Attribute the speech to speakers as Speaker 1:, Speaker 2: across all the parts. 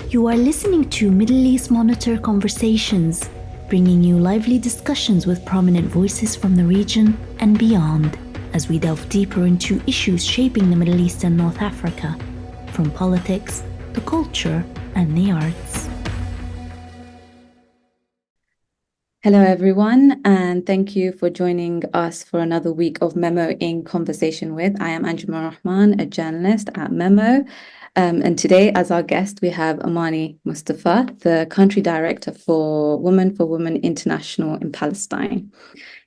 Speaker 1: You are listening to Middle East Monitor Conversations, bringing you lively discussions with prominent voices from the region and beyond, as we delve deeper into issues shaping the Middle East and North Africa, from politics, the culture, and the arts.
Speaker 2: Hello, everyone, and thank you for joining us for another week of MEMO in Conversation With. I am Anjuma Rahman, a journalist at MEMO. And today, as our guest, we have Amani Mustafa, the country director for Women International in Palestine.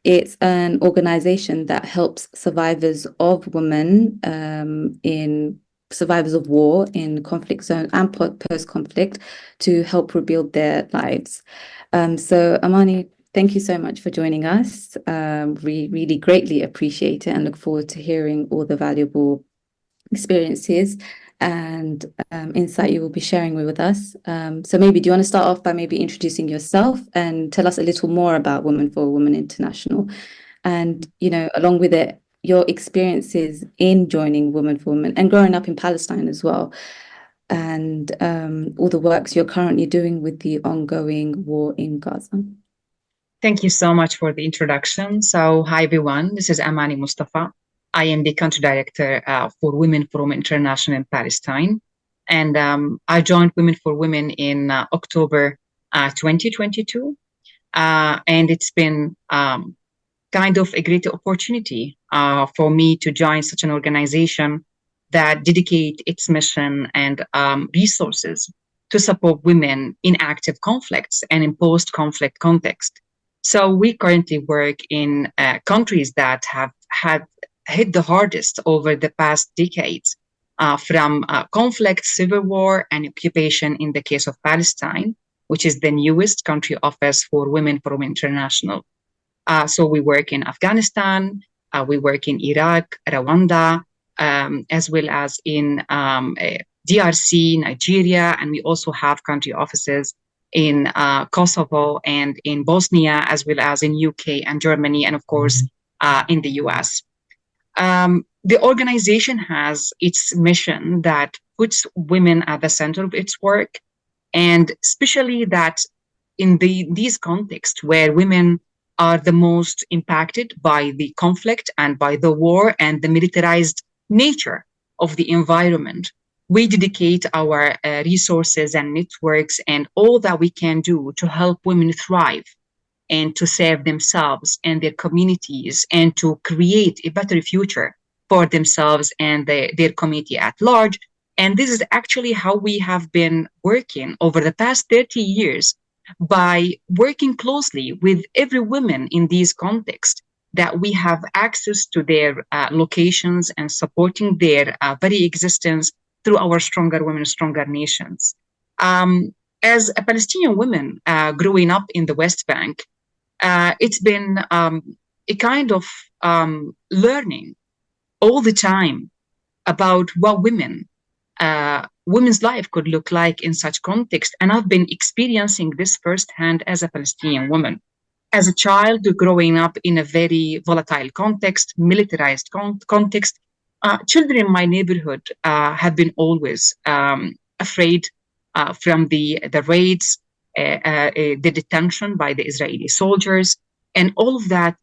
Speaker 2: It's an organization that helps survivors of survivors of war in conflict zones and post-conflict to help rebuild their lives. So Amani, thank you so much for joining us. We really greatly appreciate it and look forward to hearing all the valuable experiences and insight you will be sharing with us. So maybe, do you want to start off by maybe introducing yourself and tell us a little more about Women International? And, along with it, your experiences in joining Women and growing up in Palestine as well, and all the works you're currently doing with the ongoing war in Gaza.
Speaker 3: Thank you so much for the introduction. So, hi everyone, this is Amani Mustafa. I am the country director for Women International in Palestine. And I joined Women in October 2022. And it's been kind of a great opportunity for me to join such an organization that dedicate its mission and resources to support women in active conflicts and in post-conflict context. So we currently work in countries that have had hit the hardest over the past decades, from conflict, civil war, and occupation in the case of Palestine, which is the newest country office for Women International. So we work in Afghanistan, we work in Iraq, Rwanda, as well as in DRC, Nigeria, and we also have country offices in Kosovo and in Bosnia, as well as in UK and Germany, and of course in the US. The organization has its mission that puts women at the center of its work, and especially that in these contexts where women are the most impacted by the conflict and by the war and the militarized nature of the environment, we dedicate our resources and networks and all that we can do to help women thrive and to save themselves and their communities and to create a better future for themselves and their community at large. And this is actually how we have been working over the past 30 years, by working closely with every woman in these contexts, that we have access to their locations and supporting their very existence through our Stronger Women, Stronger Nations. As a Palestinian woman growing up in the West Bank, it's been a kind of learning all the time about what women's life could look like in such context. And I've been experiencing this firsthand as a Palestinian woman. As a child growing up in a very volatile context, militarized context, children in my neighborhood have been always afraid from the raids, the detention by the Israeli soldiers, and all of that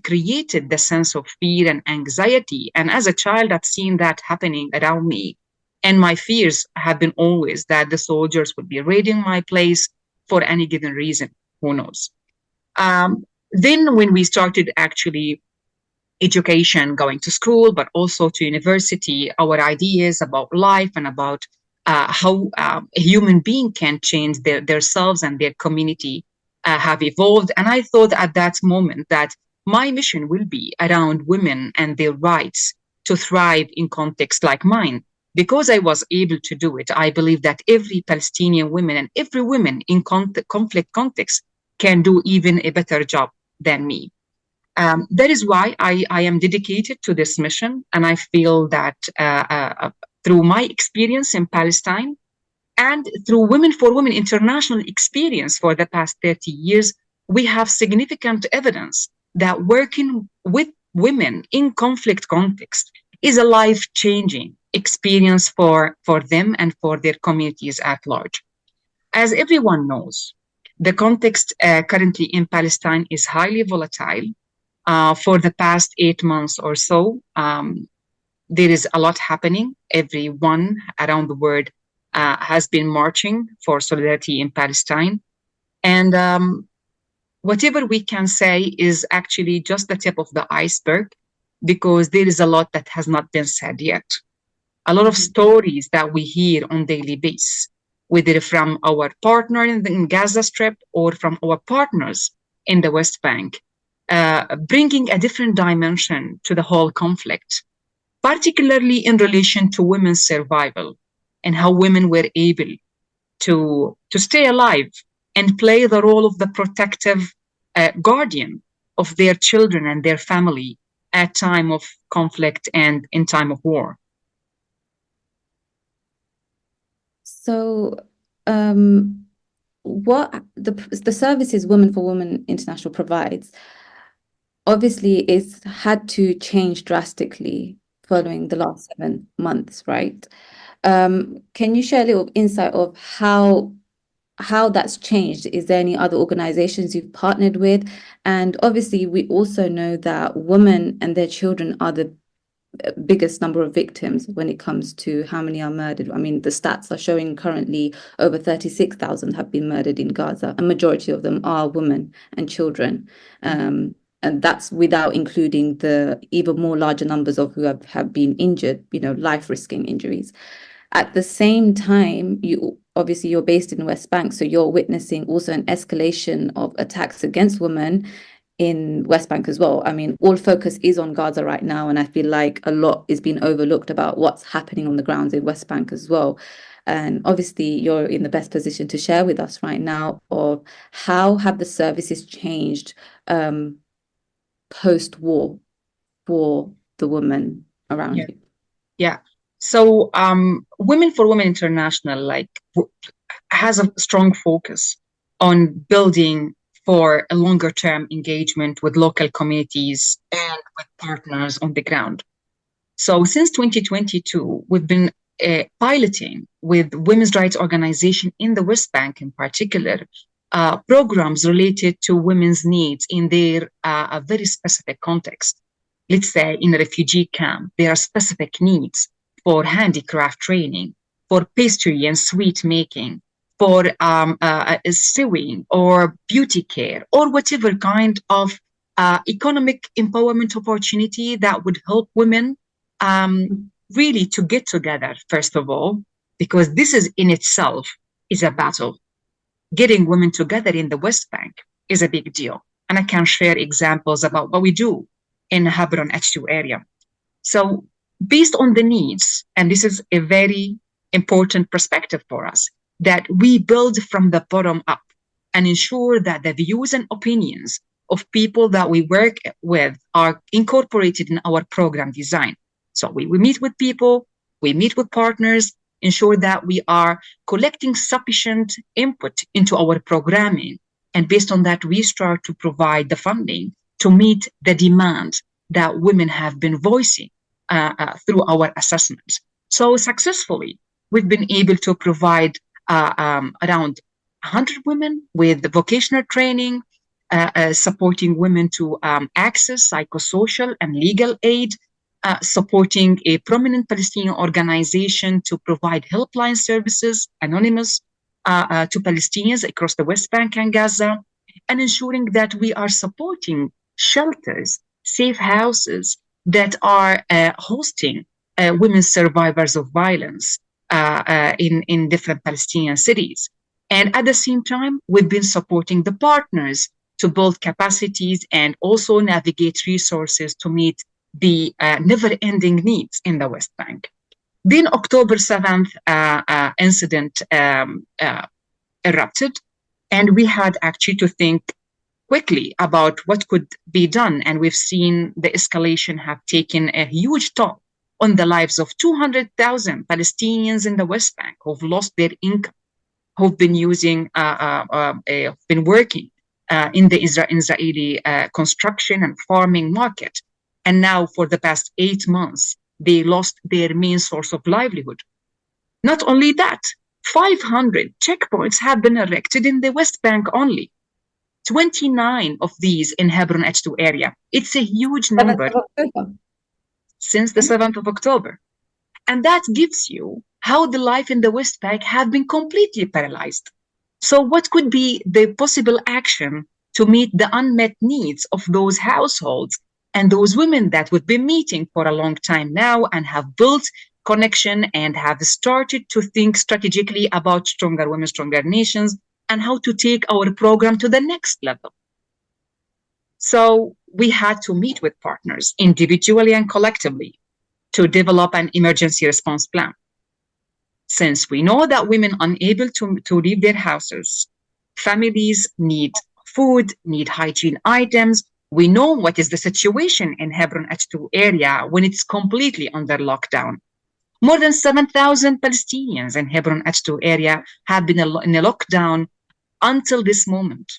Speaker 3: created the sense of fear and anxiety. And as a child, I've seen that happening around me. And my fears have been always that the soldiers would be raiding my place for any given reason. Who knows? Then when we started actually education, going to school, but also to university, our ideas about life and about how a human being can change themselves and their community have evolved. And I thought at that moment that my mission will be around women and their rights to thrive in contexts like mine. Because I was able to do it, I believe that every Palestinian woman and every woman in conflict context can do even a better job than me. That is why I am dedicated to this mission. And I feel that through my experience in Palestine and through Women International experience for the past 30 years, we have significant evidence that working with women in conflict context is a life-changing experience for them and for their communities at large. As everyone knows, the context currently in Palestine is highly volatile. For the past 8 months or so, there is a lot happening. Everyone around the world has been marching for solidarity in Palestine. And whatever we can say is actually just the tip of the iceberg, because there is a lot that has not been said yet. A lot of stories that we hear on daily basis, whether from our partner in the Gaza Strip or from our partners in the West Bank, bringing a different dimension to the whole conflict, particularly in relation to women's survival and how women were able to stay alive and play the role of the protective guardian of their children and their family at time of conflict and in time of war.
Speaker 2: So, what the services Women for Women International provides obviously is had to change drastically following the last 7 months, right? Can you share a little insight of how that's changed? Is there any other organizations you've partnered with? And obviously, we also know that women and their children are the biggest number of victims when it comes to how many are murdered. I mean, the stats are showing currently over 36,000 have been murdered in Gaza. A majority of them are women and children. And that's without including the even more larger numbers of who have been injured, life-risking injuries. At the same time, you're based in West Bank, so you're witnessing also an escalation of attacks against women in West Bank as well. I mean, all focus is on Gaza right now, and I feel like a lot is being overlooked about what's happening on the grounds in West Bank as well. And obviously, you're in the best position to share with us right now of how have the services changed post-war for the women around you?
Speaker 3: Yeah. So Women for Women International has a strong focus on building for a longer term engagement with local communities and with partners on the ground. So since 2022, we've been piloting with women's rights organizations in the West Bank in particular, programs related to women's needs in their a very specific context. Let's say in a refugee camp, there are specific needs for handicraft training, for pastry and sweet making, for sewing or beauty care, or whatever kind of economic empowerment opportunity that would help women really to get together, first of all, because this is in itself is a battle. Getting women together in the West Bank is a big deal. And I can share examples about what we do in Hebron H2 area. So based on the needs, and this is a very important perspective for us, that we build from the bottom up and ensure that the views and opinions of people that we work with are incorporated in our program design. So we meet with people, we meet with partners, ensure that we are collecting sufficient input into our programming. And based on that, we start to provide the funding to meet the demand that women have been voicing through our assessments. So successfully, we've been able to provide around 100 women with vocational training, supporting women to access psychosocial and legal aid, supporting a prominent Palestinian organization to provide helpline services, anonymous, to Palestinians across the West Bank and Gaza, and ensuring that we are supporting shelters, safe houses that are hosting women survivors of violence in different Palestinian cities. And at the same time, we've been supporting the partners to build capacities and also navigate resources to meet the never-ending needs in the West Bank. Then October 7th incident erupted, and we had actually to think quickly about what could be done. And we've seen the escalation have taken a huge toll on the lives of 200,000 Palestinians in the West Bank who've lost their income, who've been been working in the Israeli construction and farming market. And now for the past 8 months, they lost their main source of livelihood. Not only that, 500 checkpoints have been erected in the West Bank only. 29 of these in Hebron H2 area. It's a huge
Speaker 2: 7th
Speaker 3: number
Speaker 2: of October.
Speaker 3: since the 7th of October. And that gives you how the life in the West Bank have been completely paralyzed. So what could be the possible action to meet the unmet needs of those households and those women that we've been meeting for a long time now and have built connection and have started to think strategically about stronger women, stronger nations, and how to take our program to the next level. So we had to meet with partners individually and collectively to develop an emergency response plan. Since we know that women unable to leave their houses, families need food, need hygiene items. We know what is the situation in Hebron H2 area when it's completely under lockdown. More than 7,000 Palestinians in Hebron H2 area have been in a lockdown until this moment.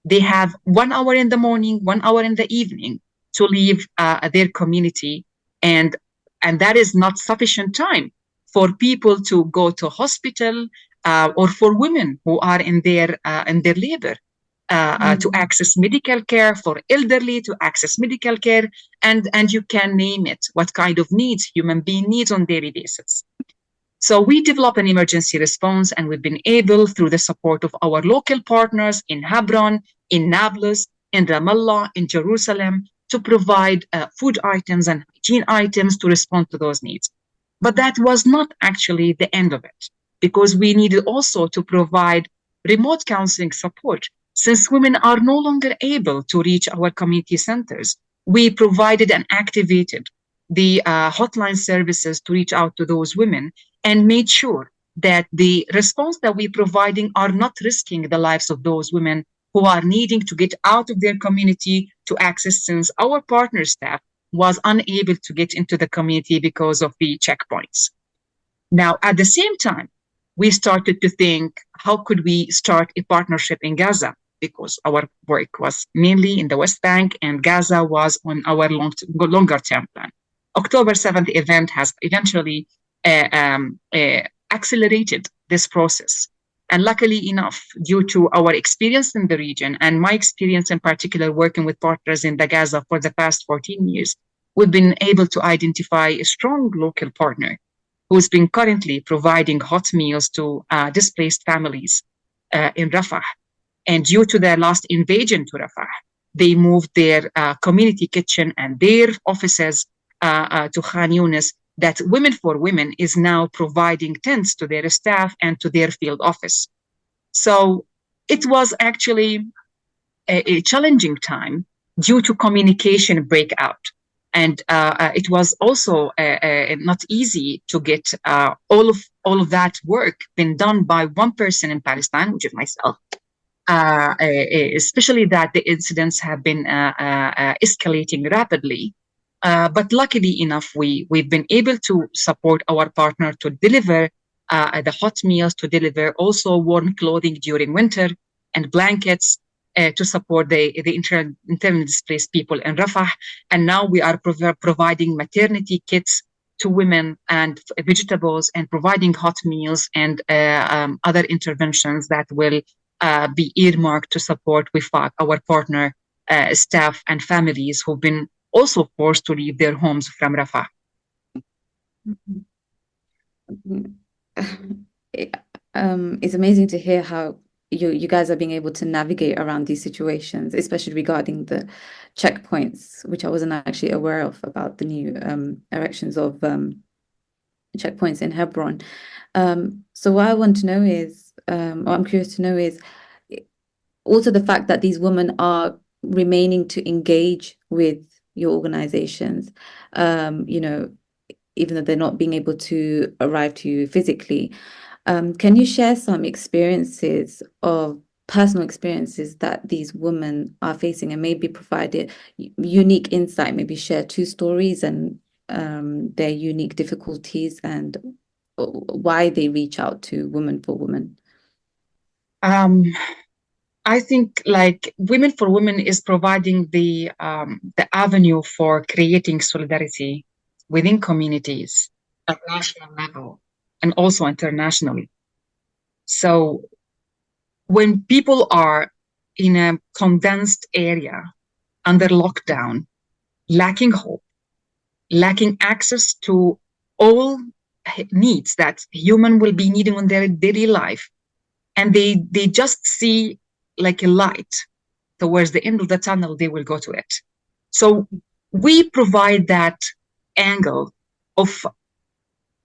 Speaker 3: They have 1 hour in the morning, 1 hour in the evening to leave their community, and that is not sufficient time for people to go to hospital or for women who are in their labor to access medical care, for elderly to access medical care, and you can name it, what kind of needs human being needs on daily basis. So we developed an emergency response, and we've been able, through the support of our local partners in Hebron, in Nablus, in Ramallah, in Jerusalem, to provide food items and hygiene items to respond to those needs. But that was not actually the end of it, because we needed also to provide remote counseling support. Since women are no longer able to reach our community centers, we provided and activated the hotline services to reach out to those women and made sure that the response that we're providing are not risking the lives of those women who are needing to get out of their community to access, since our partner staff was unable to get into the community because of the checkpoints. Now, at the same time, we started to think, how could we start a partnership in Gaza? Because our work was mainly in the West Bank and Gaza was on our longer term plan. October 7th event has eventually accelerated this process. And luckily enough, due to our experience in the region and my experience in particular working with partners in the Gaza for the past 14 years, we've been able to identify a strong local partner who's been currently providing hot meals to displaced families in Rafah. And due to their last invasion to Rafah, they moved their community kitchen and their offices to Khan Yunis, that Women for Women is now providing tents to their staff and to their field office. So it was actually a challenging time due to communication breakout. And it was also not easy to get all of that work been done by one person in Palestine, which is myself. Especially that the incidents have been escalating rapidly. But luckily enough, we've been able to support our partner to deliver the hot meals, to deliver also warm clothing during winter and blankets to support the internally displaced people in Rafah. And now we are providing maternity kits to women and vegetables, and providing hot meals and other interventions that will be earmarked to support WFWI, our partner staff and families who've been also forced to leave their homes from Rafah.
Speaker 2: It's amazing to hear how you guys are being able to navigate around these situations, especially regarding the checkpoints, which I wasn't actually aware of, about the new erections of checkpoints in Hebron. So what I want to know is, what I'm curious to know is also the fact that these women are remaining to engage with your organizations, even though they're not being able to arrive to you physically. Can you share some personal experiences that these women are facing, and maybe provide a unique insight, maybe share 2 stories and their unique difficulties and why they reach out to Women for Women?
Speaker 3: I think like Women for Women is providing the avenue for creating solidarity within communities at national level and also internationally. So when people are in a condensed area under lockdown, lacking hope, lacking access to all needs that human will be needing on their daily life, and they just see like a light towards the end of the tunnel, they will go to it. So we provide that angle of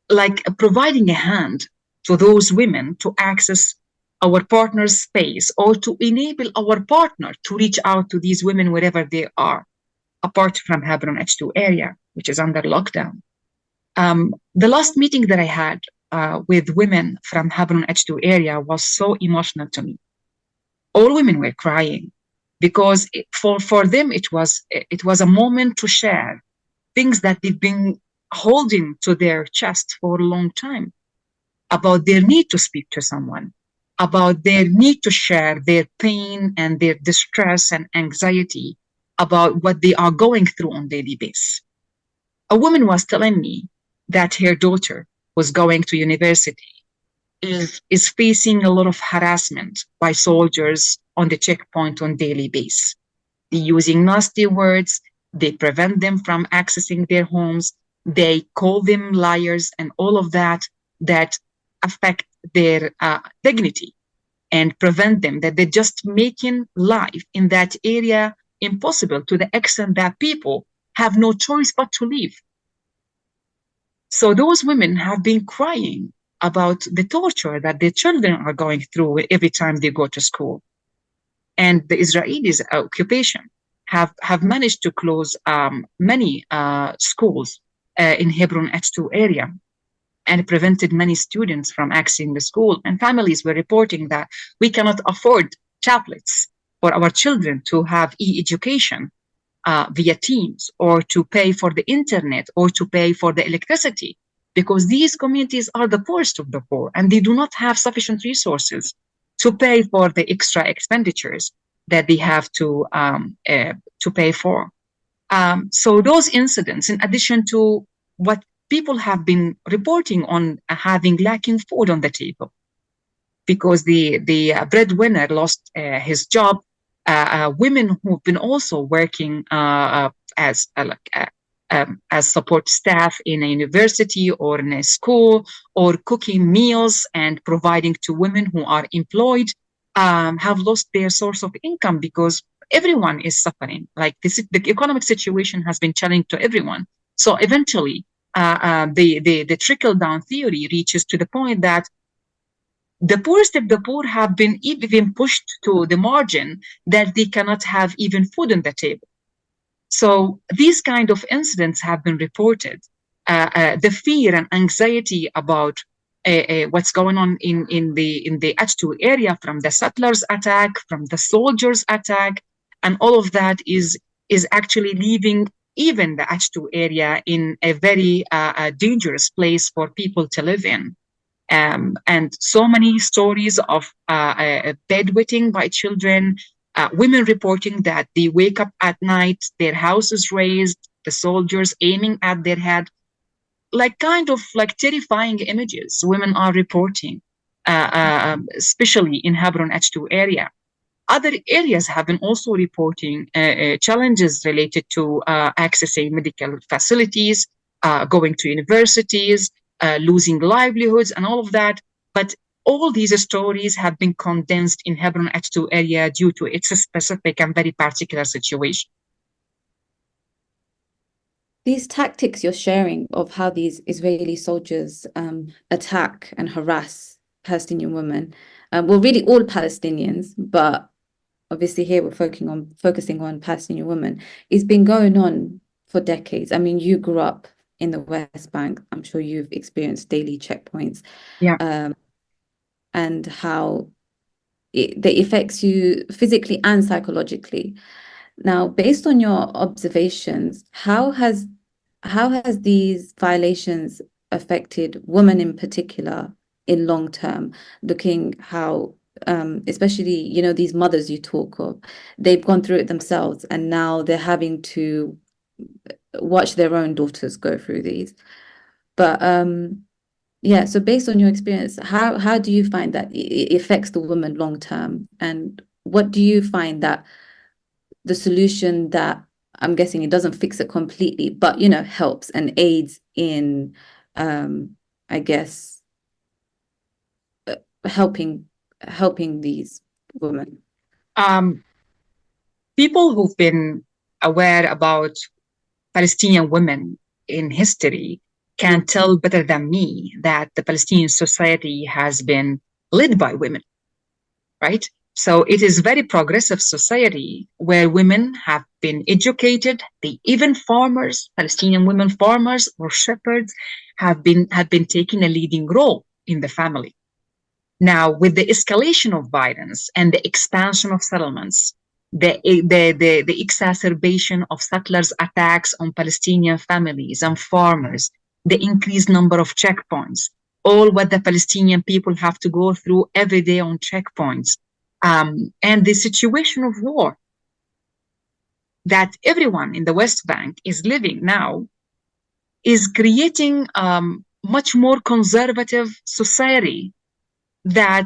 Speaker 3: like providing a hand to those women to access our partner's space or to enable our partner to reach out to these women wherever they are, apart from Hebron H2 area, which is under lockdown. The last meeting that I had with women from Hebron H2 area was so emotional to me. All women were crying because for them it was a moment to share things that they've been holding to their chest for a long time, about their need to speak to someone, about their need to share their pain and their distress and anxiety about what they are going through on a daily basis. A woman was telling me that her daughter was going to university, is facing a lot of harassment by soldiers on the checkpoint on daily basis. They're using nasty words, they prevent them from accessing their homes, they call them liars and all of that affect their dignity and prevent them, that they're just making life in that area impossible to the extent that people have no choice but to leave. So those women have been crying about the torture that their children are going through every time they go to school. And the Israelis' occupation have managed to close many schools in Hebron H2 area and prevented many students from accessing the school. And families were reporting that we cannot afford tablets for our children to have e-education via Teams, or to pay for the internet, or to pay for the electricity, because these communities are the poorest of the poor and they do not have sufficient resources to pay for the extra expenditures that they have to pay for. So those incidents, in addition to what people have been reporting on having lacking food on the table, because the breadwinner lost his job, women who've been also working as support staff in a university or in a school, or cooking meals and providing to women who are employed, have lost their source of income because everyone is suffering. Like the economic situation has been challenging to everyone. So eventually, the trickle-down theory reaches to the point that the poorest of the poor have been even pushed to the margin that they cannot have even food on the table. So these kind of incidents have been reported. The fear and anxiety about what's going on in the H2 area from the settlers' attack, from the soldiers' attack, and all of that is actually leaving even the H2 area in a very dangerous place for people to live in. And so many stories of bedwetting by children, women reporting that they wake up at night, their house is raised, the soldiers aiming at their head, like kind of like terrifying images women are reporting, especially in Hebron H2 area. Other areas have been also reporting challenges related to accessing medical facilities, going to universities, losing livelihoods and all of that. But all these stories have been condensed in Hebron H2 area due to its specific and very particular situation.
Speaker 2: These tactics you're sharing of how these Israeli soldiers attack and harass Palestinian women, well, really all Palestinians, but obviously here we're focusing on Palestinian women, it's been going on for decades. I mean, you grew up in the West Bank. I'm sure you've experienced daily checkpoints.
Speaker 3: Yeah.
Speaker 2: And how it affects you physically and psychologically. Now, based on your observations, how has these violations affected women in particular in long term? Looking how, especially, you know, these mothers you talk of, they've gone through it themselves and now they're having to watch their own daughters go through these. But yeah, so based on your experience, how do you find that it affects the woman long term? And what do you find that the solution that, I'm guessing it doesn't fix it completely, but helps and aids in I guess helping these women?
Speaker 3: People who've been aware about Palestinian women in history can tell better than me that the Palestinian society has been led by women, right? So it is very progressive society where women have been educated. Even farmers, Palestinian women farmers or shepherds, have been taking a leading role in the family. Now, with the escalation of violence and the expansion of settlements, the exacerbation of settlers' attacks on Palestinian families and farmers, the increased number of checkpoints, all what the Palestinian people have to go through every day on checkpoints, and the situation of war that everyone in the West Bank is living now is creating much more conservative society that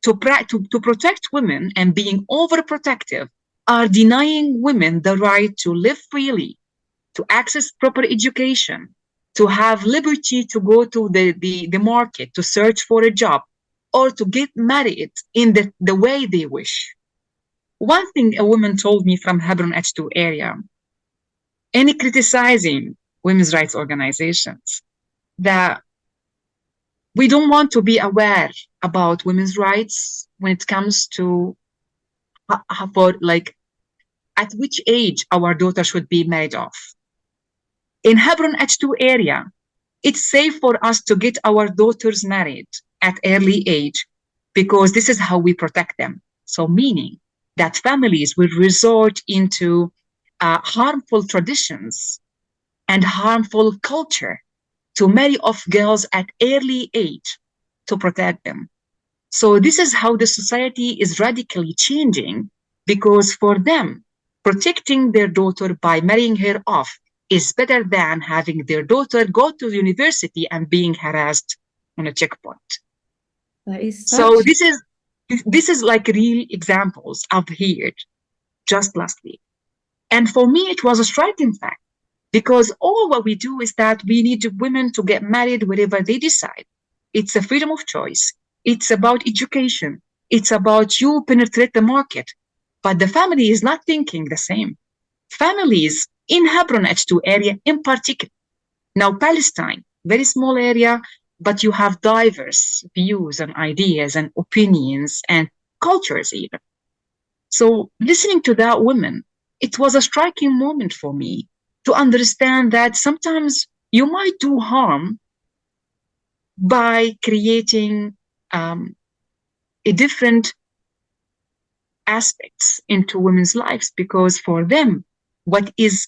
Speaker 3: to protect women and being overprotective are denying women the right to live freely, to access proper education, to have liberty to go to the market, to search for a job, or to get married in the way they wish. One thing a woman told me from Hebron H2 area, any criticizing women's rights organizations, that we don't want to be aware about women's rights when it comes to at which age our daughter should be married off. In Hebron H2 area, it's safe for us to get our daughters married at early age because this is how we protect them. So meaning that families will resort into harmful traditions and harmful culture to marry off girls at early age to protect them. So this is how the society is radically changing, because for them, protecting their daughter by marrying her off is better than having their daughter go to university and being harassed on a checkpoint.
Speaker 2: That is
Speaker 3: So this is like real examples I've heard just last week. And for me, it was a striking fact, because all what we do is that we need women to get married wherever they decide. It's a freedom of choice. It's about education. It's about you penetrate the market. But the family is not thinking the same. Families in Hebron H2 area in particular. Now, Palestine, very small area, but you have diverse views and ideas and opinions and cultures even. So listening to that woman, it was a striking moment for me to understand that sometimes you might do harm by creating a different aspects into women's lives, because for them, what is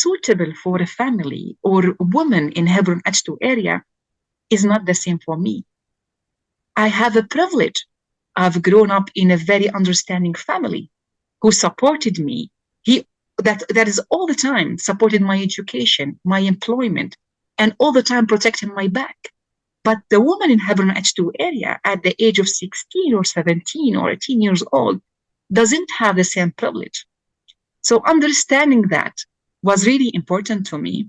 Speaker 3: suitable for a family or a woman in Hebron H2 area is not the same for me. I have a privilege. I've grown up in a very understanding family who supported me. That is all the time supported my education, my employment, and all the time protecting my back. But the woman in Hebron H2 area at the age of 16 or 17 or 18 years old doesn't have the same privilege. So understanding that was really important to me,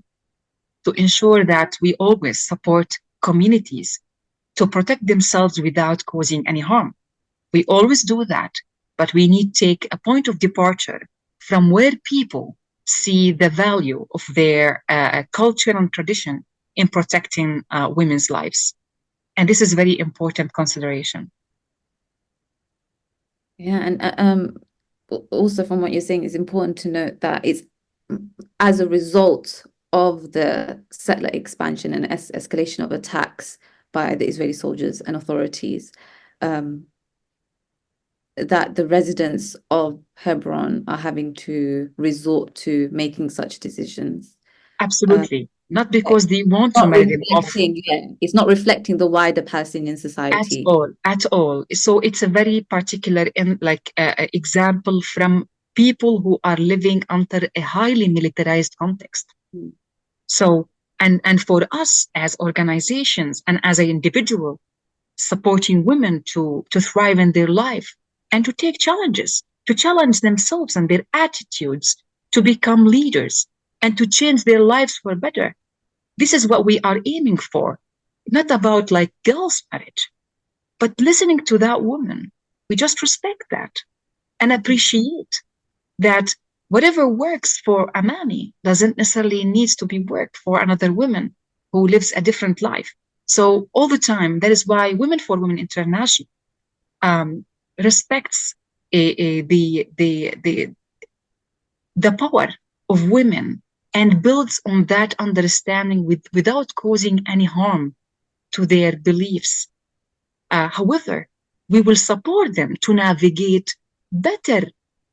Speaker 3: to ensure that we always support communities to protect themselves without causing any harm. We always do that, but we need to take a point of departure from where people see the value of their culture and tradition in protecting women's lives. And this is a very important consideration.
Speaker 2: Yeah, and also from what you're saying, it's important to note that it's as a result of the settler expansion and escalation of attacks by the Israeli soldiers and authorities, that the residents of Hebron are having to resort to making such decisions.
Speaker 3: Absolutely. Not because they want to marry them off.
Speaker 2: It's not reflecting the wider Palestinian society.
Speaker 3: At all. So it's a very particular example from people who are living under a highly militarized context. So, and for us as organizations and as an individual, supporting women to thrive in their life and to take challenges, to challenge themselves and their attitudes, to become leaders and to change their lives for better. This is what we are aiming for. Not about like girls' marriage, but listening to that woman. We just respect that and appreciate that whatever works for Amani doesn't necessarily needs to be worked for another woman who lives a different life. So all the time, that is why Women for Women International respects the power of women and builds on that understanding without causing any harm to their beliefs. However, we will support them to navigate better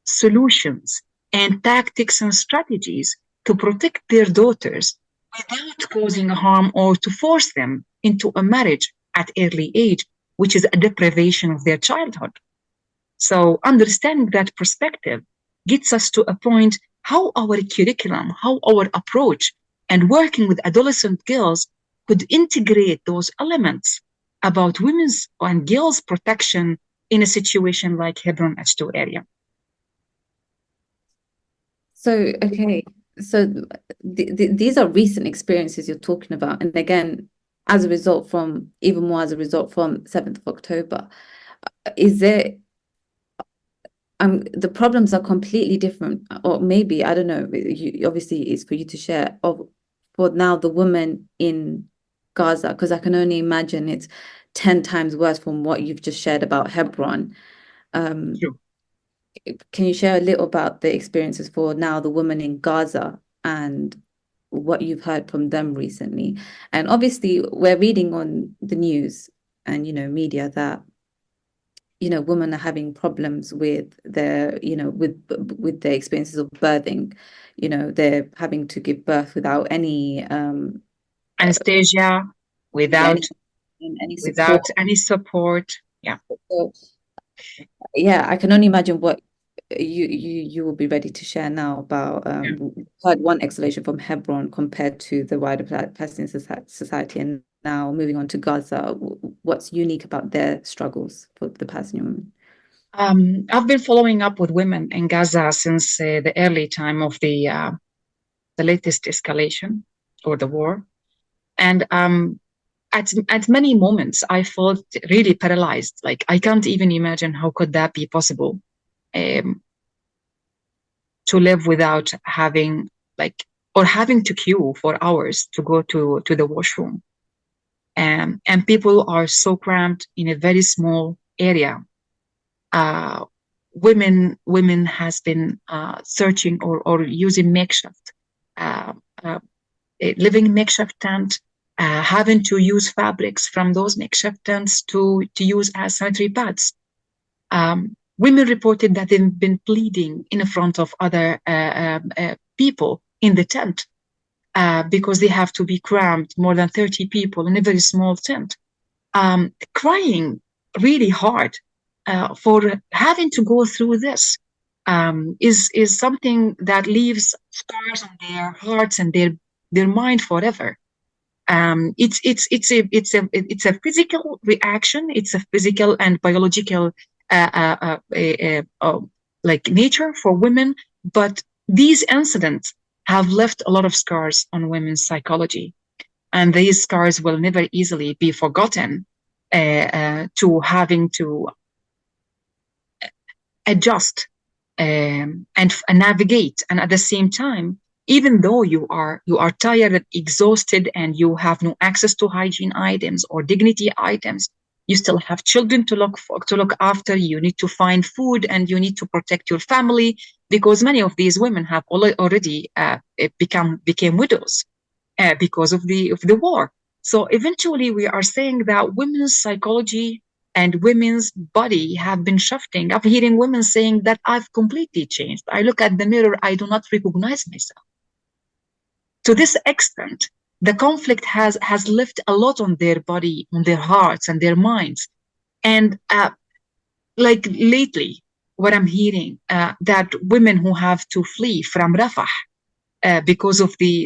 Speaker 3: solutions and tactics and strategies to protect their daughters without causing harm or to force them into a marriage at early age, which is a deprivation of their childhood. So understanding that perspective gets us to a point how our curriculum, how our approach and working with adolescent girls could integrate those elements about women's and girls' protection in a situation like Hebron H2 area.
Speaker 2: So, okay, so these are recent experiences you're talking about. And again, as a result from, even more as a result from 7th of October, is there, the problems are completely different, or maybe, I don't know, obviously it's for you to share, for now the women in Gaza, because I can only imagine it's 10 times worse from what you've just shared about Hebron.
Speaker 3: Sure.
Speaker 2: Can you share a little about the experiences for now the women in Gaza and what you've heard from them recently? And obviously we're reading on the news and, you know, media that, you know, women are having problems with their, you know, with their experiences of birthing. You know, they're having to give birth without any
Speaker 3: anesthesia, without
Speaker 2: support.
Speaker 3: any support. Yeah.
Speaker 2: So, yeah, I can only imagine what you will be ready to share now about heard one explanation from Hebron compared to the wider Palestinian society, and now moving on to Gaza. What's unique about their struggles for the Palestinian women?
Speaker 3: I've been following up with women in Gaza since the early time of the latest escalation or the war, and at many moments I felt really paralyzed. Like I can't even imagine how could that be possible. To live without having having to queue for hours to go to the washroom. And people are so cramped in a very small area. Women has been searching or using makeshift, living makeshift tent, having to use fabrics from those makeshift tents to use as sanitary pads. Women reported that they've been pleading in front of other people in the tent because they have to be crammed, more than 30 people in a very small tent, crying really hard for having to go through this. Is something that leaves scars on their hearts and their mind forever. It's a physical reaction. It's a physical and biological like nature for women, but these incidents have left a lot of scars on women's psychology, and these scars will never easily be forgotten. To having to adjust and navigate, and at the same time, even though you are tired and exhausted and you have no access to hygiene items or dignity items, you still have children to look after. You need to find food and you need to protect your family, because many of these women have already became widows because of the war. So eventually we are saying that women's psychology and women's body have been shifting. I'm hearing women saying that I've completely changed. I look at the mirror, I do not recognize myself. To this extent, the conflict has left a lot on their body, on their hearts and their minds. And like lately, what I'm hearing, that women who have to flee from Rafah because of the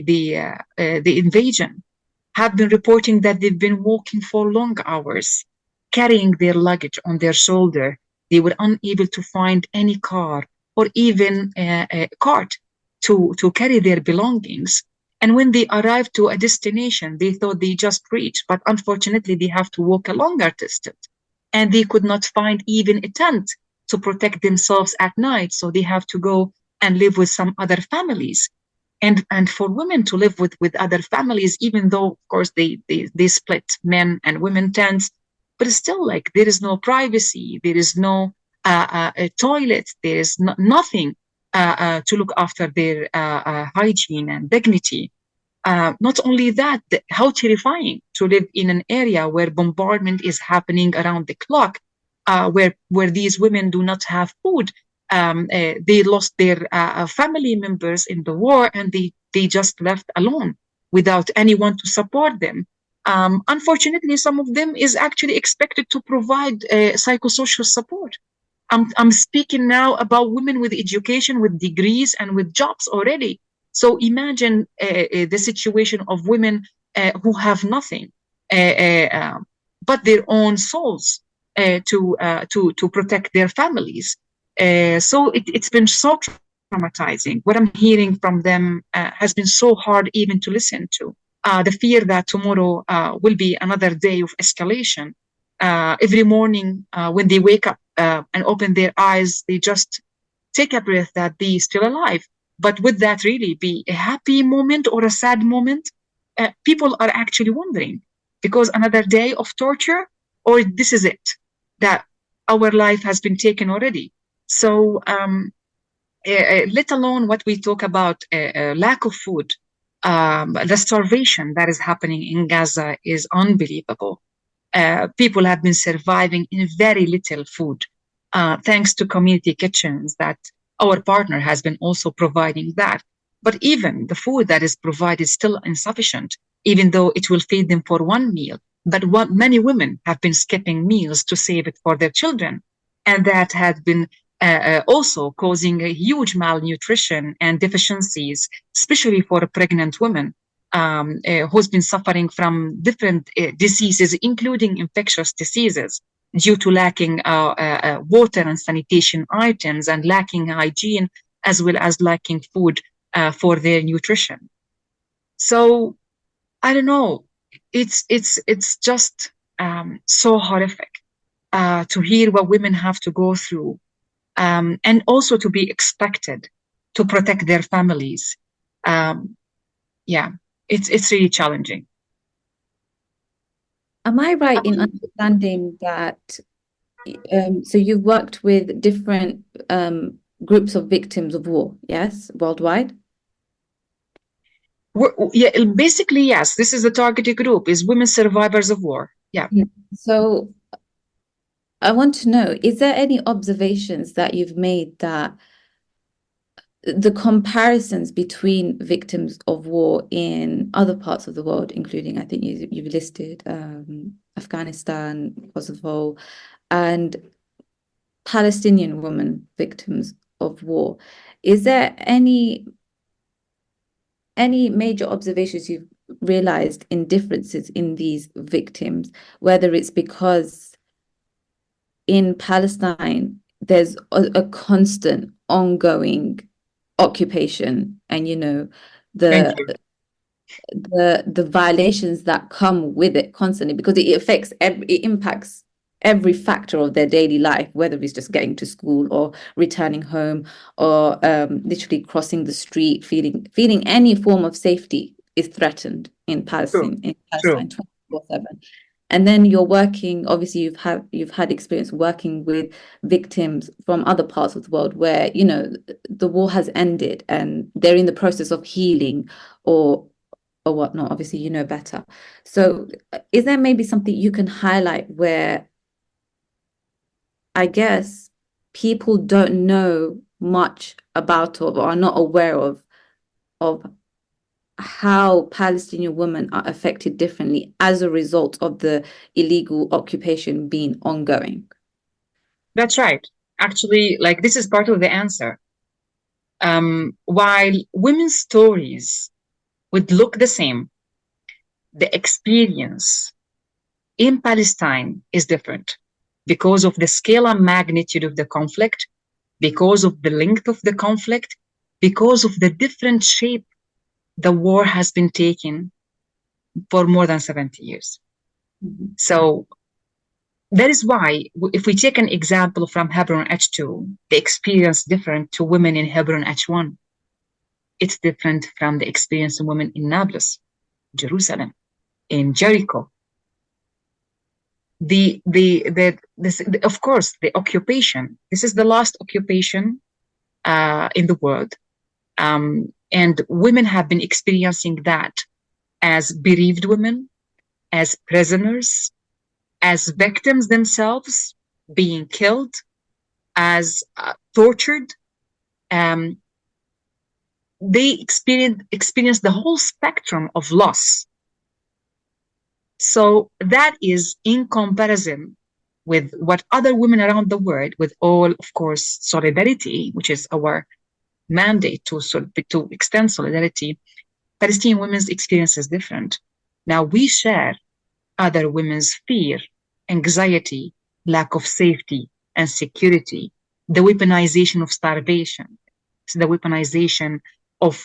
Speaker 3: invasion have been reporting that they've been walking for long hours, carrying their luggage on their shoulder. They were unable to find any car or even a cart to carry their belongings. And when they arrived to a destination, they thought they just reached, but unfortunately, they have to walk a longer distance. And they could not find even a tent to protect themselves at night. So they have to go and live with some other families. And for women to live with other families, even though, of course, they split men and women tents, but it's still like there is no privacy, there is no a toilet, there is nothing to look after their hygiene and dignity. Not only that, how terrifying to live in an area where bombardment is happening around the clock, where these women do not have food. They lost their family members in the war, and they just left alone without anyone to support them. Unfortunately, some of them is actually expected to provide psychosocial support. I'm speaking now about women with education, with degrees, and with jobs already. So imagine the situation of women who have nothing but their own souls to protect their families. So it's been so traumatizing. What I'm hearing from them has been so hard even to listen to. The fear that tomorrow will be another day of escalation. Every morning when they wake up and open their eyes, they just take a breath that they're still alive. But would that really be a happy moment or a sad moment? People are actually wondering, because another day of torture, or this is it, that our life has been taken already. So let alone what we talk about, lack of food, the starvation that is happening in Gaza is unbelievable. People have been surviving in very little food, thanks to community kitchens that our partner has been also providing that. But even the food that is provided is still insufficient, even though it will feed them for one meal. But many women have been skipping meals to save it for their children. And that has been also causing a huge malnutrition and deficiencies, especially for pregnant women who's been suffering from different diseases, including infectious diseases, due to lacking water and sanitation items and lacking hygiene, as well as lacking food for their nutrition. So I don't know. It's just so horrific to hear what women have to go through, and also to be expected to protect their families. Yeah, it's really challenging.
Speaker 2: Am I right in understanding that so you've worked with different groups of victims of war, yes, worldwide?
Speaker 3: Yeah, basically, yes. This is the targeted group, is women survivors of war. Yeah.
Speaker 2: So I want to know, is there any observations that you've made that the comparisons between victims of war in other parts of the world, including, I think you've listed Afghanistan, Kosovo, and Palestinian women victims of war, is there any major observations you've realized in differences in these victims, whether it's because in Palestine there's a constant ongoing occupation, and the violations that come with it constantly, because it impacts every factor of their daily life, whether it's just getting to school or returning home or literally crossing the street, feeling any form of safety is threatened in Palestine.
Speaker 3: True.
Speaker 2: In Palestine, 24/7. And then you're working, obviously you've had experience working with victims from other parts of the world where, the war has ended and they're in the process of healing or whatnot. Obviously, you know better. So is there maybe something you can highlight where, I guess, people don't know much about or are not aware of how Palestinian women are affected differently as a result of the illegal occupation being ongoing?
Speaker 3: That's right. actually, like, this is part of the answer. While women's stories would look the same, the experience in Palestine is different because of the scale and magnitude of the conflict, because of the length of the conflict, because of the different shape the war has been taking for more than 70 years.
Speaker 2: Mhm.
Speaker 3: So that is why, if we take an example from Hebron H2, the experience different to women in Hebron H1. It's different from the experience of women in Nablus, Jerusalem, in Jericho. Of course, the occupation. This is the last occupation in the world, and women have been experiencing that as bereaved women, as prisoners, as victims themselves, being killed, as tortured. Um, they experience the whole spectrum of loss. So that is in comparison with what other women around the world, with all, of course, solidarity, which is our mandate to extend solidarity. Palestinian women's experience is different. Now we share other women's fear, anxiety, lack of safety and security, the weaponization of starvation, the weaponization of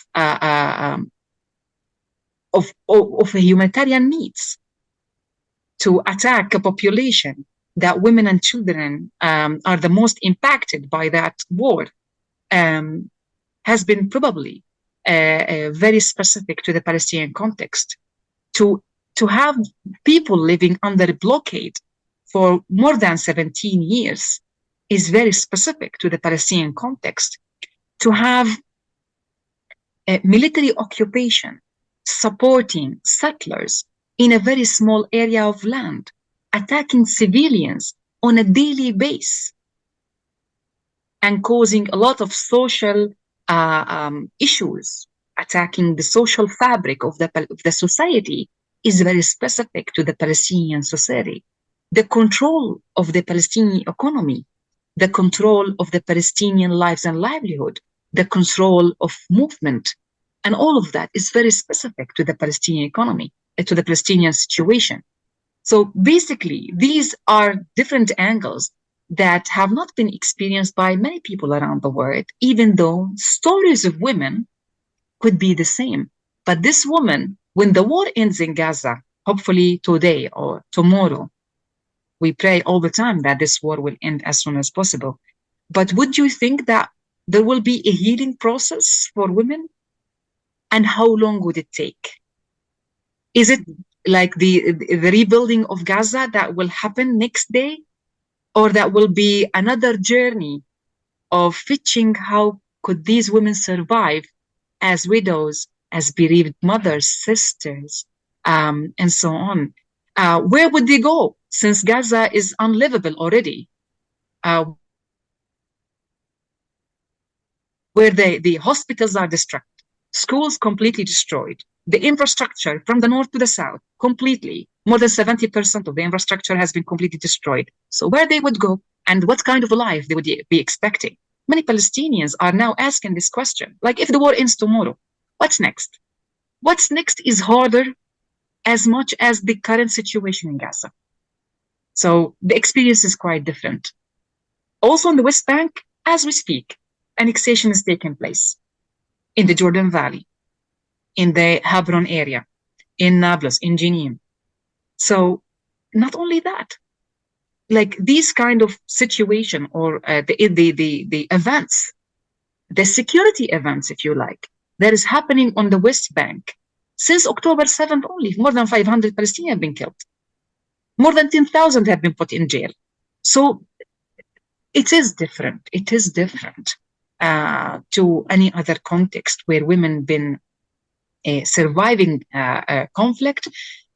Speaker 3: humanitarian needs to attack a population that women and children are the most impacted by that war, has been probably very specific to the Palestinian context. To have people living under blockade for more than 17 years is very specific to the Palestinian context. To have a military occupation supporting settlers in a very small area of land, attacking civilians on a daily basis, and causing a lot of social issues, attacking the social fabric of the society, is very specific to the Palestinian society. The control of the Palestinian economy, the control of the Palestinian lives and livelihood, the control of movement, and all of that is very specific to the Palestinian economy, to the Palestinian situation. So basically, these are different angles that have not been experienced by many people around the world, even though stories of women could be the same. But this woman, when the war ends in Gaza, hopefully today or tomorrow, we pray all the time that this war will end as soon as possible. But would you think that there will be a healing process for women? And how long would it take? Is it like the rebuilding of Gaza that will happen next day? Or that will be another journey of fetching how could these women survive as widows, as bereaved mothers, sisters, and so on. Where would they go since Gaza is unlivable already? Where the hospitals are destructed, schools completely destroyed, the infrastructure from the north to the south, completely, more than 70% of the infrastructure has been completely destroyed. So where they would go and what kind of a life they would be expecting? Many Palestinians are now asking this question, like, if the war ends tomorrow, what's next? What's next is harder as much as the current situation in Gaza. So the experience is quite different. Also in the West Bank, as we speak, annexation is taking place in the Jordan Valley, in the Hebron area, in Nablus, in Jenin. So not only that, like these kind of situation or the events, the security events, if you like, that is happening on the West Bank since October 7th only, more than 500 Palestinians have been killed. More than 10,000 have been put in jail. So it is different. It is different to any other context where women been surviving conflict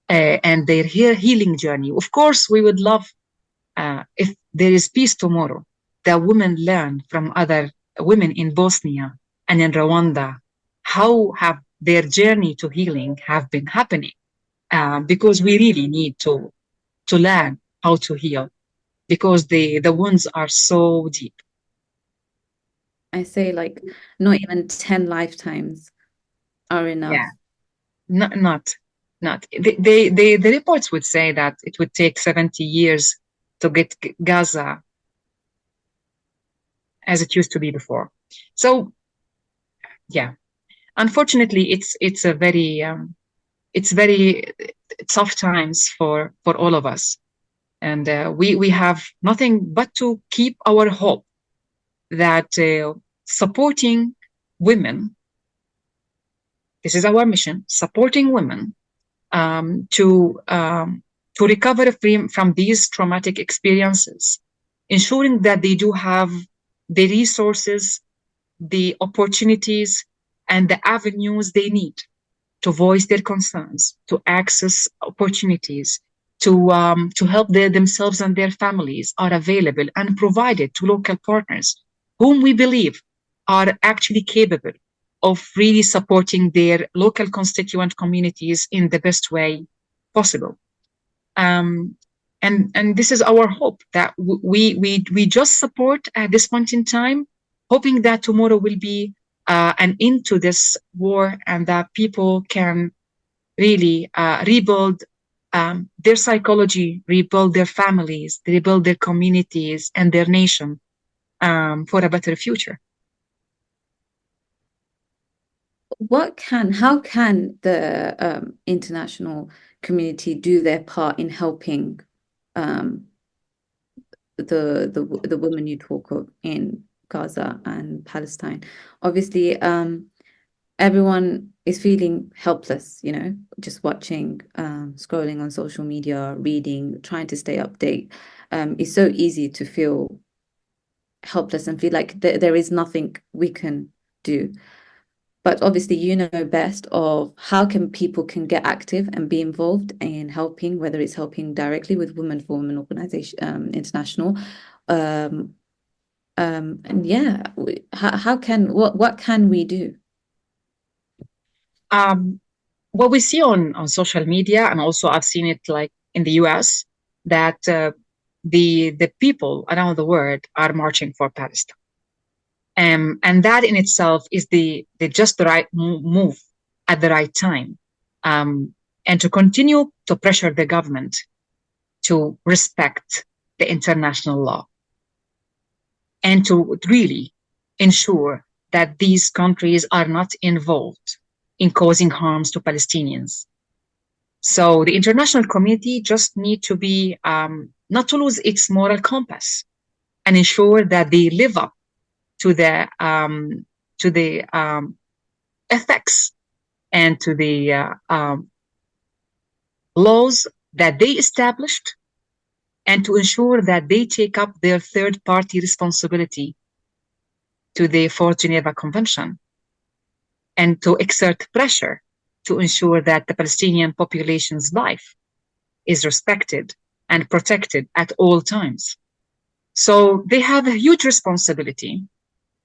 Speaker 3: and their healing journey. Of course, we would love, if there is peace tomorrow, that women learn from other women in Bosnia and in Rwanda how have their journey to healing have been happening, because we really need to learn how to heal, because the wounds are so deep.
Speaker 2: I say like not even 10 lifetimes are enough.
Speaker 3: Yeah, not. The reports would say that it would take 70 years to get Gaza as it used to be before. So yeah, unfortunately, it's a very tough times for all of us, and we have nothing but to keep our hope that supporting women, this is our mission, supporting women um, to um, to recover from these traumatic experiences, ensuring that they do have the resources, the opportunities, and the avenues they need to voice their concerns, to access opportunities, to help themselves and their families are available and provided to local partners, whom we believe are actually capable of really supporting their local constituent communities in the best way possible. Um, and this is our hope that we just support at this point in time, hoping that tomorrow will be an end to this war and that people can really rebuild their psychology, rebuild their families, rebuild their communities and their nation for a better future.
Speaker 2: How can the international community do their part in helping um, the women you talk of in Gaza and Palestine? Obviously, everyone is feeling helpless, just watching, scrolling on social media, reading, trying to stay update. It's so easy to feel helpless and feel like there is nothing we can do. But obviously, you know best of how people can get active and be involved in helping, whether it's helping directly with Women for Women Organization International. And yeah, what can we do?
Speaker 3: What we see on social media, and also I've seen it like in the US, that the people around the world are marching for Palestine. And that in itself is the just the right move at the right time. And to continue to pressure the government to respect the international law and to really ensure that these countries are not involved in causing harms to Palestinians. So the international community just need to be not to lose its moral compass and ensure that they live up to the ethics and to the laws that they established, and to ensure that they take up their third-party responsibility to the Fourth Geneva Convention, and to exert pressure to ensure that the Palestinian population's life is respected and protected at all times. So they have a huge responsibility.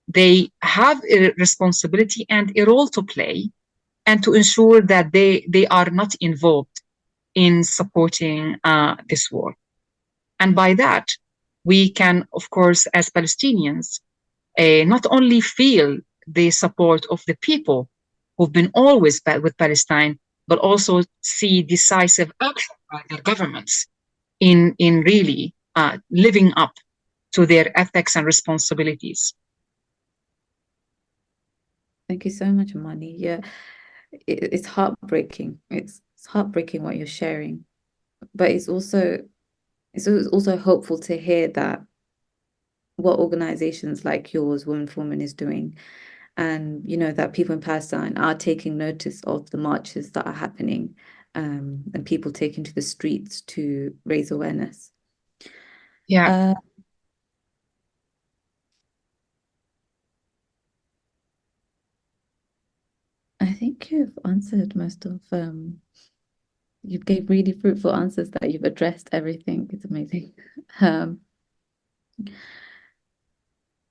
Speaker 3: They have a responsibility and a role to play, and to ensure that they are not involved in supporting this war. And by that, we can, of course, as Palestinians, not only feel the support of the people who've been always with Palestine, but also see decisive action by their governments in really living up to their ethics and responsibilities.
Speaker 2: Thank you so much, Amani. Yeah, it's heartbreaking. It's heartbreaking what you're sharing, but it's also hopeful to hear that what organizations like yours, Women for Women, is doing, and that people in Palestine are taking notice of the marches that are happening, and people taking to the streets to raise awareness.
Speaker 3: Yeah.
Speaker 2: I think you've answered most of you gave really fruitful answers, that you've addressed everything. It's amazing.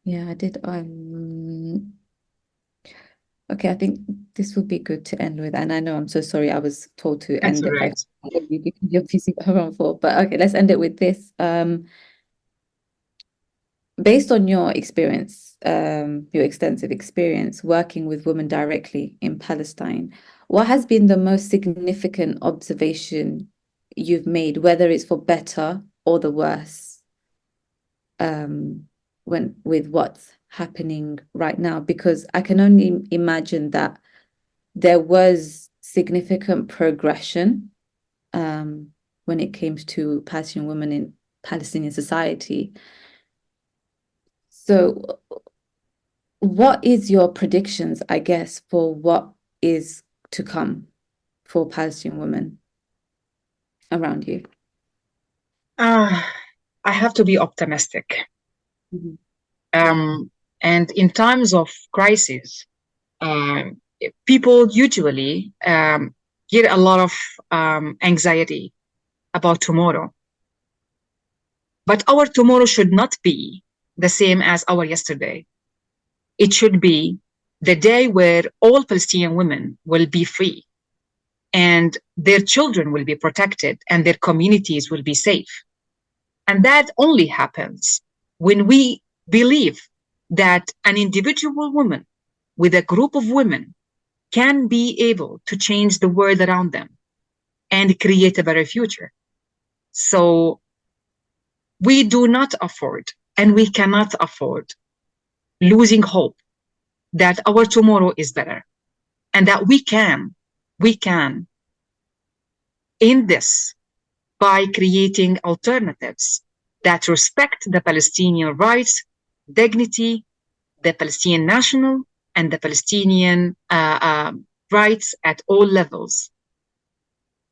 Speaker 2: Yeah, I did. Okay, I think this would be good to end with. And I know I'm so sorry, I was told to
Speaker 3: That's
Speaker 2: end it by
Speaker 3: right.
Speaker 2: because you're busy around for. But okay, let's end it with this. Based on your experience your extensive experience working with women directly in Palestine, what has been the most significant observation you've made, whether it's for better or the worse, with what's happening right now? Because I can only imagine that there was significant progression when it came to Palestinian women in Palestinian society. So what is your predictions, I guess, for what is to come for Palestinian women around you?
Speaker 3: I have to be optimistic.
Speaker 2: Mhm.
Speaker 3: And in times of crisis, people usually get a lot of anxiety about tomorrow. But our tomorrow should not be the same as our yesterday. It should be the day where all Palestinian women will be free and their children will be protected and their communities will be safe. And that only happens when we believe that an individual woman with a group of women can be able to change the world around them and create a better future. So we do not afford, and we cannot afford, losing hope that our tomorrow is better and that we can end this by creating alternatives that respect the Palestinian rights, dignity, the Palestinian national and the Palestinian rights at all levels.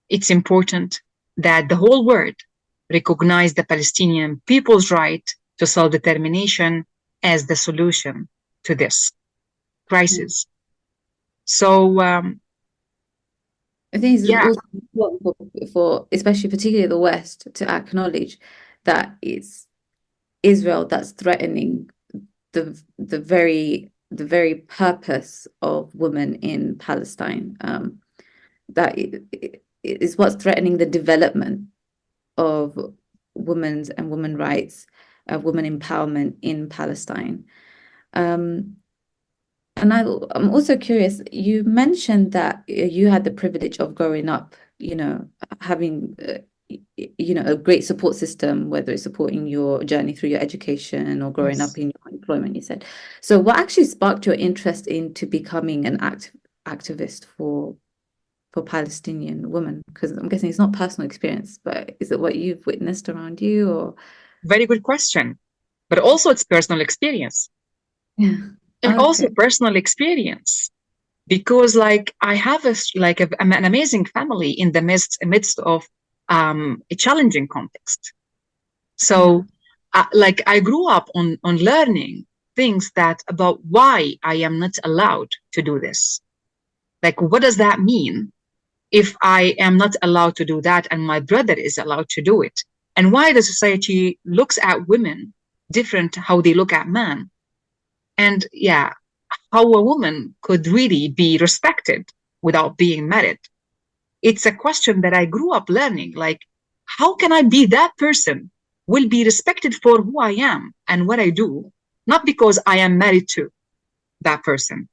Speaker 3: It's important that the whole world recognize the Palestinian people's right to self-determination as the solution to this crisis. So
Speaker 2: I think it's
Speaker 3: yeah,
Speaker 2: also important for especially particularly the West to acknowledge that it's Israel that's threatening the very purpose of women in Palestine. That it is what's threatening the development of women's and women rights, women empowerment in Palestine. And I'm also curious, you mentioned that you had the privilege of growing up, having, a great support system, whether it's supporting your journey through your education or growing
Speaker 3: yes.
Speaker 2: up in your employment, you said. So what actually sparked your interest into becoming an activist for Palestinian women? Because I'm guessing it's not personal experience, but is it what you've witnessed around you, or?
Speaker 3: Very good question. But also it's personal experience.
Speaker 2: Yeah.
Speaker 3: And also
Speaker 2: Okay.
Speaker 3: personal experience. Because I have an amazing family in the midst of a challenging context. So I grew up on learning things about why I am not allowed to do this. Like, what does that mean if I am not allowed to do that and my brother is allowed to do it? And why the society looks at women different how they look at men. And yeah, how a woman could really be respected without being married. It's a question that I grew up learning. Like, how can I be that person, will be respected for who I am and what I do, not because I am married to that person.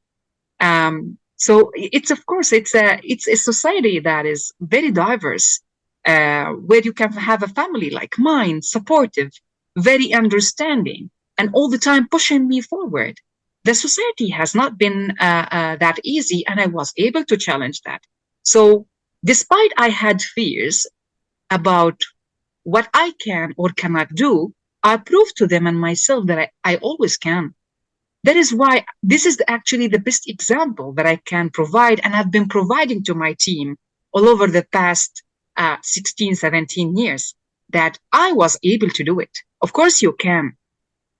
Speaker 3: So it's, of course, it's a society that is very diverse, where you can have a family like mine, supportive, very understanding, and all the time pushing me forward. The society has not been that easy, and I was able to challenge that. So despite I had fears about what I can or cannot do, I proved to them and myself that I always can. That is why this is actually the best example that I can provide and have been providing to my team all over the past 16, 17 years, that I was able to do it. Of course you can.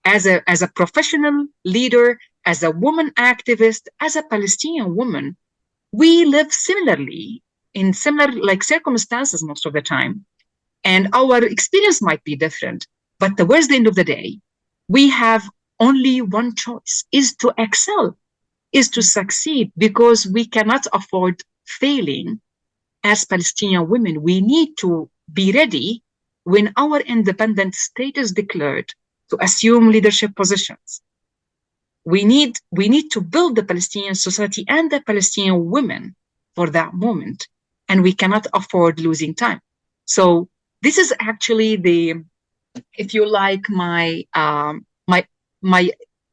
Speaker 3: As a professional leader, as a woman activist, as a Palestinian woman, we live similarly in similar circumstances most of the time. And our experience might be different, but towards the end of the day, we have only one choice, is to excel, is to succeed, because we cannot afford failing as Palestinian women. We need to be ready when our independent state is declared to assume leadership positions. We need to build the Palestinian society and the Palestinian women for that moment, and we cannot afford losing time. So this is actually if you like, my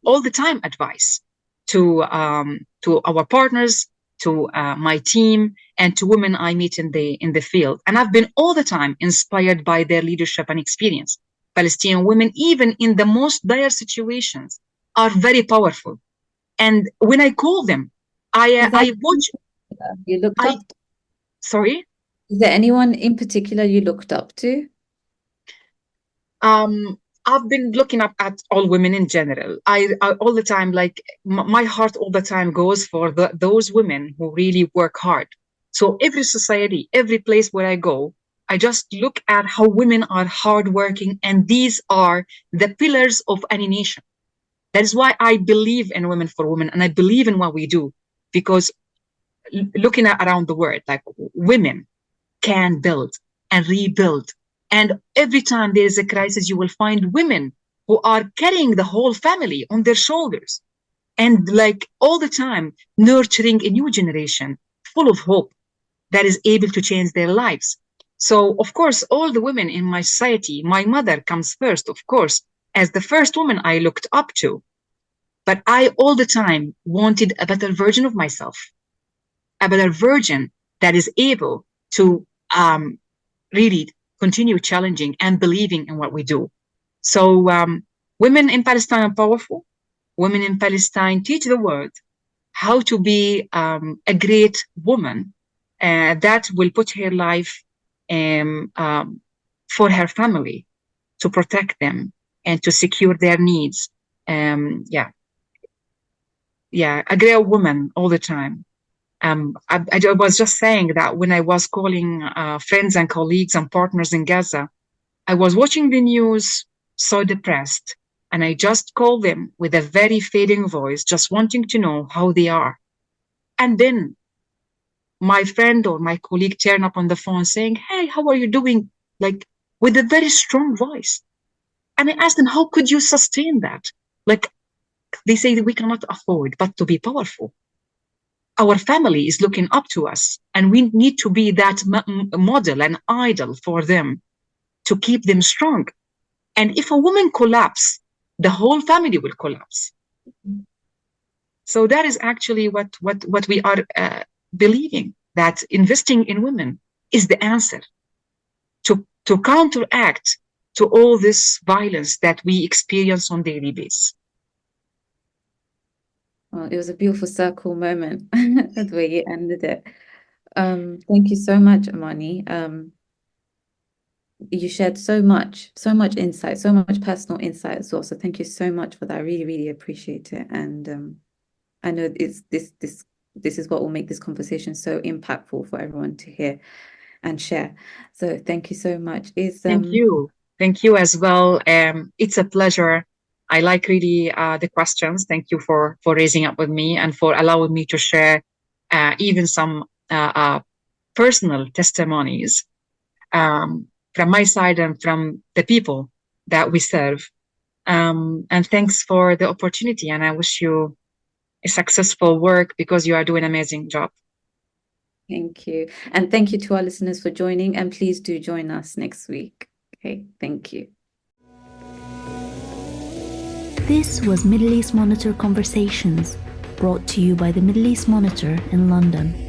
Speaker 3: all the time advice to our partners, to my team, and to women I meet in the field. And I've been all the time inspired by their leadership and experience. Palestinian women, even in the most dire situations, are very powerful. And when I call them, I watch.
Speaker 2: You looked up?
Speaker 3: Sorry?
Speaker 2: Is there anyone in particular you looked up to?
Speaker 3: I've been looking up at all women in general. I all the time, like my heart all the time goes for those women who really work hard. So every society, every place where I go, I just look at how women are hardworking, and these are the pillars of any nation. That is why I believe in Women for Women, and I believe in what we do, because looking at around the world, like women can build and rebuild. And every time there is a crisis, you will find women who are carrying the whole family on their shoulders, and like all the time nurturing a new generation full of hope that is able to change their lives. So, of course, all the women in my society, my mother comes first, of course, as the first woman I looked up to. But I all the time wanted a better version of myself, a better version that is able to really continue challenging and believing in what we do. So women in Palestine are powerful. Women in Palestine teach the world how to be a great woman that will put her life for her family, to protect them and to secure their needs. A great woman all the time. I was just saying that when I was calling friends and colleagues and partners in Gaza, I was watching the news so depressed, and I just called them with a very fading voice, just wanting to know how they are. And then my friend or my colleague turned up on the phone saying, "Hey, how are you doing?" Like with a very strong voice. And I asked them, how could you sustain that? Like they say that we cannot afford but to be powerful. Our family is looking up to us, and we need to be that model and idol for them to keep them strong. And if a woman collapses, the whole family will collapse. So that is actually what we are believing, that investing in women is the answer to counteract to all this violence that we experience on a daily basis.
Speaker 2: Well, it was a beautiful circle moment the way you ended it. Thank you so much, Amani. You shared so much insight, so much personal insight as well. So thank you so much for that. I really, really appreciate it. And I know this is what will make this conversation so impactful for everyone to hear and share. So thank you so much.
Speaker 3: Thank you as well. It's a pleasure. I like really the questions. Thank you for raising up with me and for allowing me to share even some personal testimonies from my side and from the people that we serve. And thanks for the opportunity. And I wish you a successful work, because you are doing an amazing job.
Speaker 2: Thank you. And thank you to our listeners for joining. And please do join us next week. Okay, thank you.
Speaker 1: This was Middle East Monitor Conversations, brought to you by the Middle East Monitor in London.